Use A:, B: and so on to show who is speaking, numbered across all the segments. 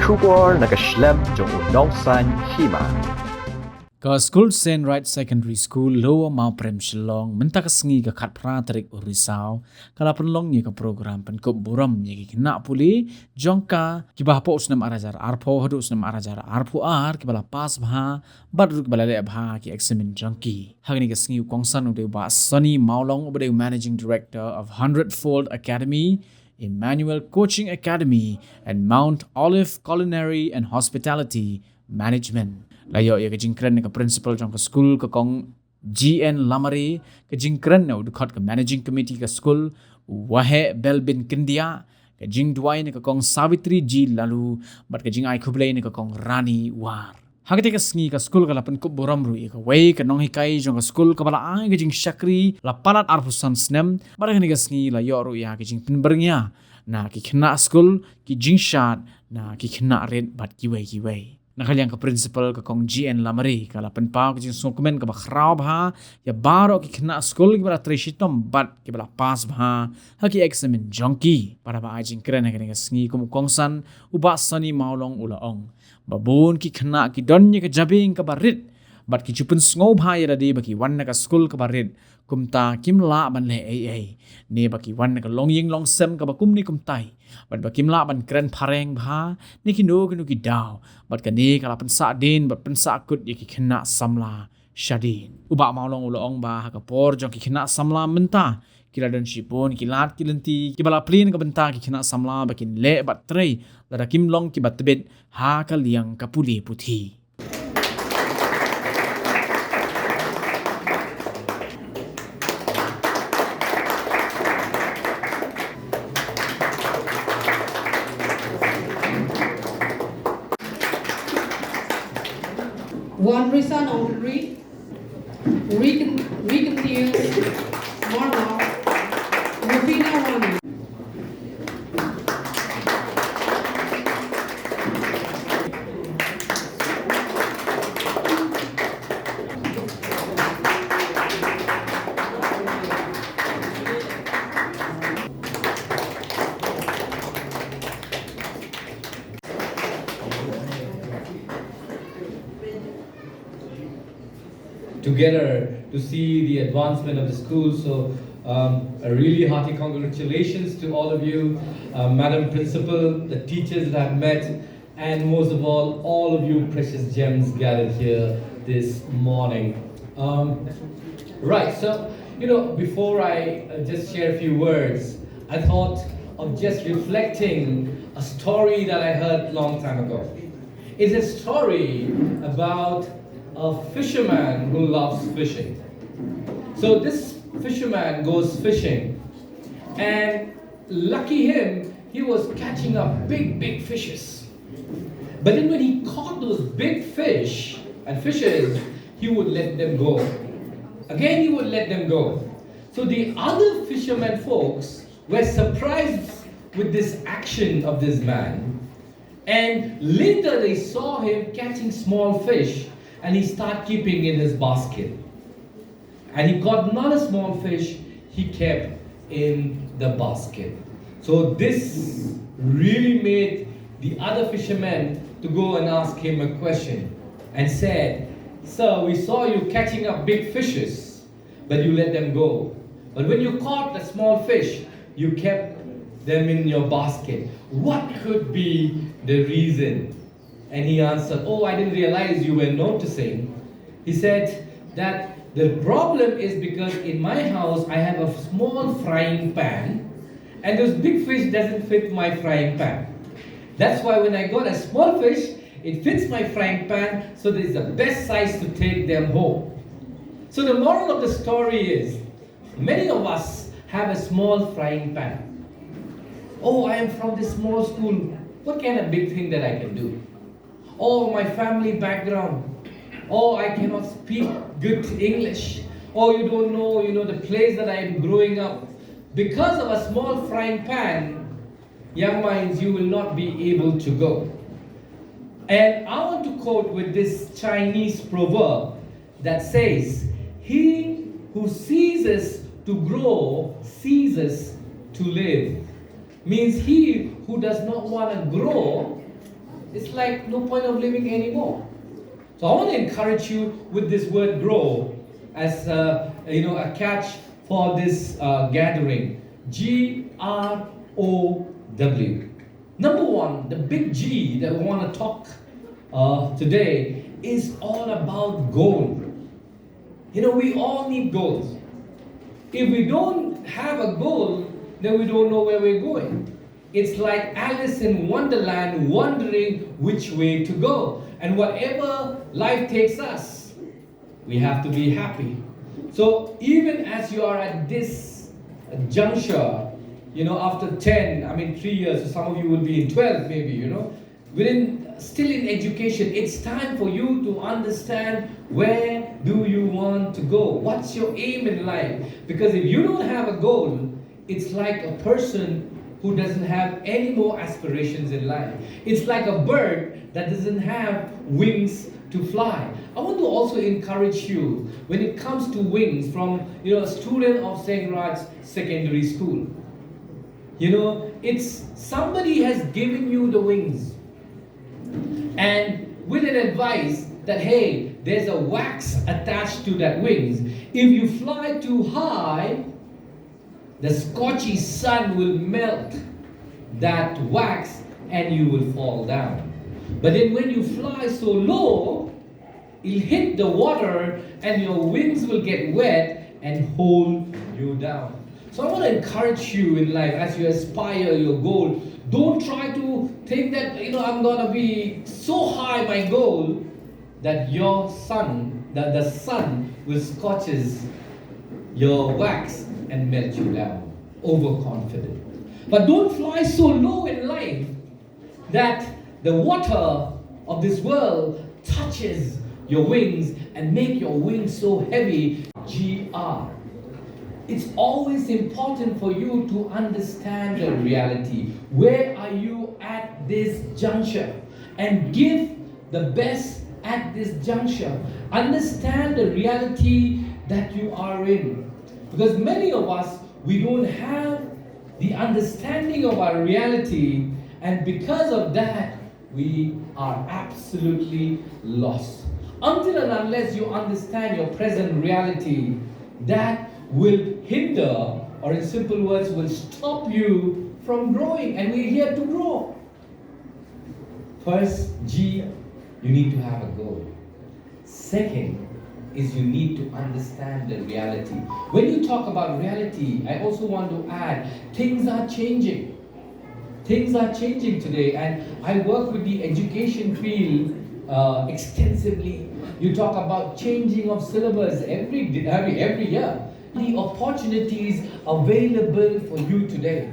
A: Shubor nakaslem jong unongsan Hima.
B: Ka school Saint Right Secondary School Lower Mount Prem Shillong menta ka sngi ka khat pra tarik urisau kala penlong ni ka program pen ko buram ni ki na puli jongka ki bah po usnam arajar arpo hadu usnam arajar arpo ar ki bala pas bha badru ki bala le bha ki examen jongki hagni ka sngi kongsan ude ba Sunny Mawlong ude managing director of 100-fold Academy, Emmanuel Coaching Academy, and Mount Olive Culinary and Hospitality Management. Layo ya ke Jingkyrmen ke principal jong ke school ke kong GN Lamari ke Jingkyrmen ne udkhot ke managing committee ke school wahe Belbin Kindia ke Jing Duai ne ke kong Savitri G lalu bat ke Jing Ai Khublei ne ke kong Rani War. Hagate ke sngi ke school ke lapan kup boram ru ke wei ke nong hikai jong ke school ke bala ai ke Jing Shakri la palat arpusan snem bat ke sngi la yo ru ya ke Jing penbernya na ki khna school ki Jing shat na ki khna red bat ki wei nakaliang ka principal ka kong GN Lamari kala penpau ka jing dokumen ka bakrao bha ya baro ki khna school ki bala trishitom bat ki bala pas bha ha ki examen jonki para ba ajing kren ka ni sngi kum kongsan uba Sunny Mawlong ulaong babun ki khna ki donye ka jabing ka barit bat ki chupun sngo bha ya di baki wan ka school ka barit kumta kimla ban le ai ne baki wan ka longying long sem ka bakum ni kumtai bat bakim la ban kren phareng bha ni ki no ki daw bat ka ni kala pensa din bat pensa kut ki khna samla shadin uba Mawlong ulaong ba ka por jong ki khna samla menta kila don shipon kilat kilenti ki bala plin ka benta ki khna samla bakin le bat trei la kim long ki bat bet ha ka liang ka puli puthi.
C: One reason of reconfuse Mawlong, Rufina Wani.
D: Together to see the advancement of the school. So a really hearty congratulations to all of you, Madam Principal, the teachers that I've met, and most of all of you precious gems gathered here this morning. Right, so, before I just share a few words, I thought of just reflecting a story that I heard a long time ago. It's a story about a fisherman who loves fishing. So this fisherman goes fishing, and lucky him, he was catching up big fishes. But then when he caught those big fish and fishes, he would let them go. Again, he would let them go. So the other fishermen folks were surprised with this action of this man. And later they saw him catching small fish, and he started keeping in his basket. And he got not a small fish, he kept in the basket. So this really made the other fishermen to go and ask him a question and said, "Sir, we saw you catching up big fishes, but you let them go. But when you caught a small fish, you kept them in your basket. What could be the reason?" And he answered, "Oh, I didn't realize you were noticing." He said that the problem is because in my house I have a small frying pan, and those big fish doesn't fit my frying pan. That's why when I got a small fish, it fits my frying pan, so it's the best size to take them home. So the moral of the story is, many of us have a small frying pan. Oh, I am from this small school. What kind of big thing that I can do? Oh, my family background. Oh, I cannot speak good English. Oh, you don't know, the place that I am growing up. Because of a small frying pan, young minds, you will not be able to go. And I want to quote with this Chinese proverb that says, "He who ceases to grow ceases to live." Means he who does not want to grow it's like no point of living anymore. So I want to encourage you with this word grow as a catch for this gathering. GROW. Number one, the big G that we want to talk today is all about goal. We all need goals. If we don't have a goal, then we don't know where we're going. It's like Alice in Wonderland wondering which way to go. And whatever life takes us, we have to be happy. So even as you are at this juncture, after 3 years, so some of you will be in 12 maybe, still in education, it's time for you to understand where do you want to go? What's your aim in life? Because if you don't have a goal, it's like a person who doesn't have any more aspirations in life. It's like a bird that doesn't have wings to fly. I want to also encourage you when it comes to wings from a student of St. Raj's Secondary School. It's somebody has given you the wings. And with an advice that, hey, there's a wax attached to that wings. If you fly too high, the scorchy sun will melt that wax and you will fall down. But then when you fly so low, it'll hit the water and your wings will get wet and hold you down. So I want to encourage you in life as you aspire your goal. Don't try to think that, I'm going to be so high my goal that your sun, that the sun will scorches your wax and melt you down. Overconfident. But don't fly so low in life that the water of this world touches your wings and make your wings so heavy. GR. It's always important for you to understand the reality. Where are you at this juncture? And give the best at this juncture. Understand the reality that you are in. Because many of us, we don't have the understanding of our reality, and because of that, we are absolutely lost. Until and unless you understand your present reality, that will hinder, or in simple words, will stop you from growing. And we're here to grow. First, G, you need to have a goal. Second is you need to understand the reality. When you talk about reality, I also want to add, things are changing. Things are changing today, and I work with the education field extensively. You talk about changing of syllabus every year. The opportunities available for you today.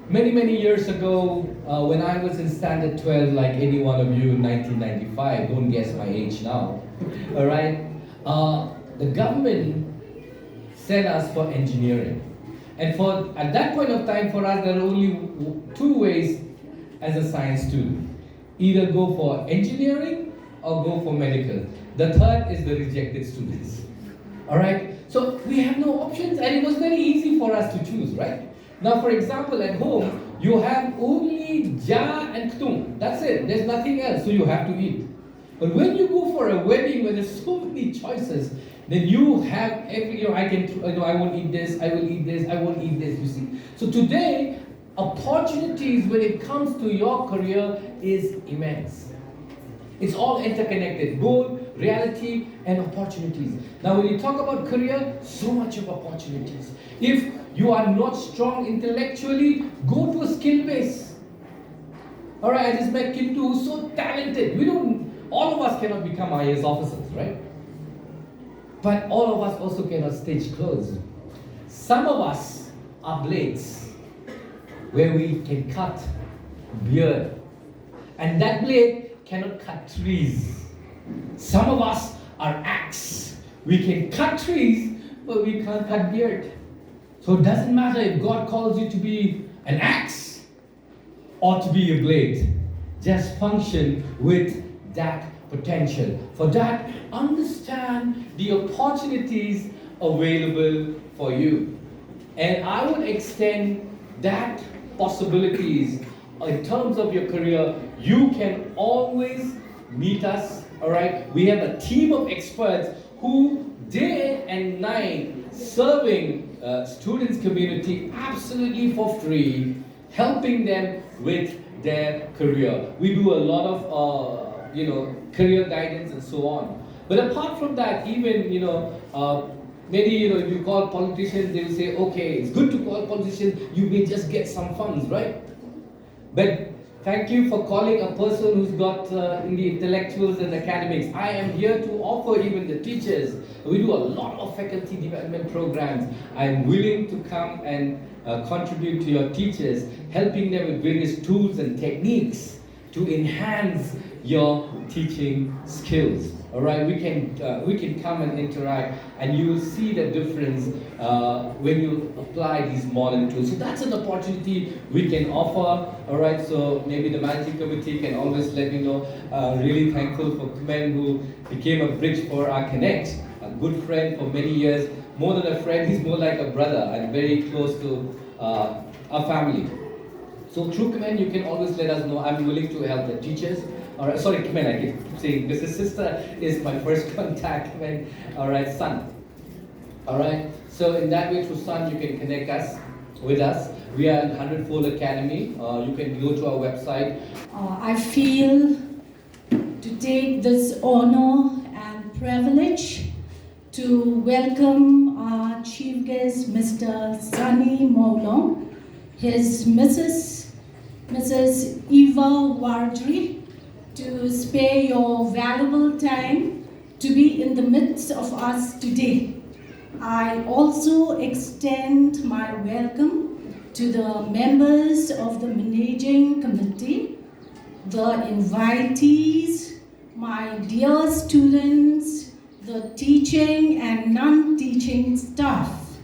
D: Many years ago, when I was in standard 12, like any one of you in 1995, don't guess my age now, all right? The government sent us for engineering. And at that point of time, for us, there were only two ways as a science student. Either go for engineering or go for medical. The third is the rejected students. All right? So we have no options, and it was very easy for us to choose, right? Now, for example, at home, you have only ja and ktung. That's it. There's nothing else, so you have to eat. But when you go for a wedding where there's so many choices, then you have every, I won't eat this, I will eat this, I won't eat this, you see. So today, opportunities when it comes to your career is immense. It's all interconnected. Goal, reality, and opportunities. Now, when you talk about career, so much of opportunities. If you are not strong intellectually, go to a skill base. All right, I just met Kintu, who's so talented. All of us cannot become IAS officers, right? But all of us also cannot stitch clothes. Some of us are blades, where we can cut beard. And that blade cannot cut trees. Some of us are axe. We can cut trees, but we can't cut beard. So it doesn't matter if God calls you to be an axe or to be a blade. Just function with that potential. For that, understand the opportunities available for you. And I would extend that possibilities in terms of your career, you can always meet us. All right, we have a team of experts who day and night serving students community absolutely for free, helping them with their career. We do a lot of career guidance and so on. But apart from that, even maybe if you call politicians, they will say, okay, it's good to call politicians, you may just get some funds, right? But thank you for calling a person who's got in the intellectuals and academics. I am here to offer even the teachers. We do a lot of faculty development programs. I'm willing to come and contribute to your teachers, helping them with various tools and techniques to enhance your teaching skills. All right, we can come and interact, and you will see the difference when you apply these modern tools. So that's an opportunity we can offer. All right, so maybe the managing committee can always let me know. Really thankful for Kmen, who became a bridge for our Connect, a good friend for many years. More than a friend, he's more like a brother and very close to our family. So through Kmen, you can always let us know. I'm willing to help the teachers. All right, sorry, Kmen, I keep saying Mrs. Sister is my first contact. Kmen, all right, son. All right, so in that way, through son, you can connect us with us. We are in 100-fold Academy. You can go to our website.
E: I feel to take this honor and privilege to welcome our chief guest, Mr. Sunny Mawlong, his Mrs. Eva Wardry, to spare your valuable time to be in the midst of us today. I also extend my welcome to the members of the managing committee, the invitees, my dear students, the teaching and non-teaching staff.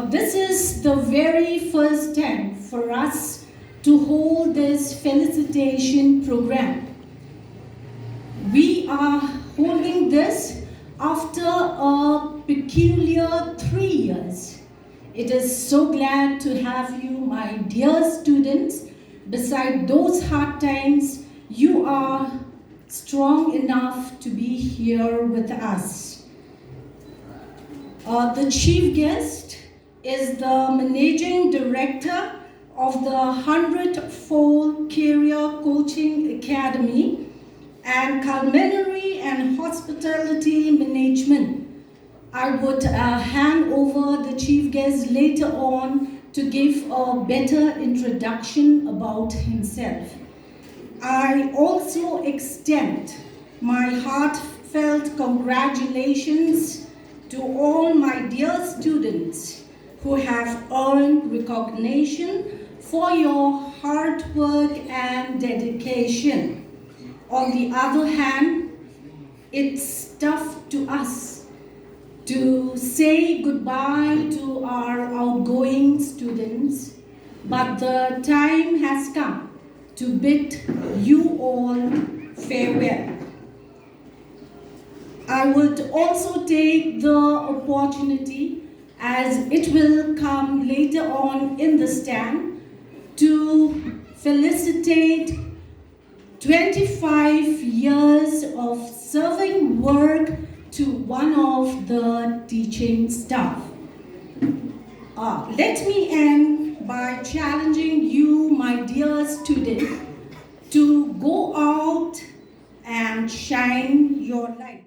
E: This is the very first time for us to hold this felicitation program. We are holding this after a peculiar 3 years. It is so glad to have you, my dear students. Beside those hard times, you are strong enough to be here with us. The chief guest is the managing director of the 100-fold Career Coaching Academy and Culinary and Hospitality Management. I would hand over the chief guest later on to give a better introduction about himself. I also extend my heartfelt congratulations to all my dear students who have earned recognition for your hard work and dedication. On the other hand, it's tough to us to say goodbye to our outgoing students, but the time has come to bid you all farewell. I would also take the opportunity, as it will come later on in the stand, to felicitate 25 years of serving work to one of the teaching staff. Let me end by challenging you, my dear students, to go out and shine your light.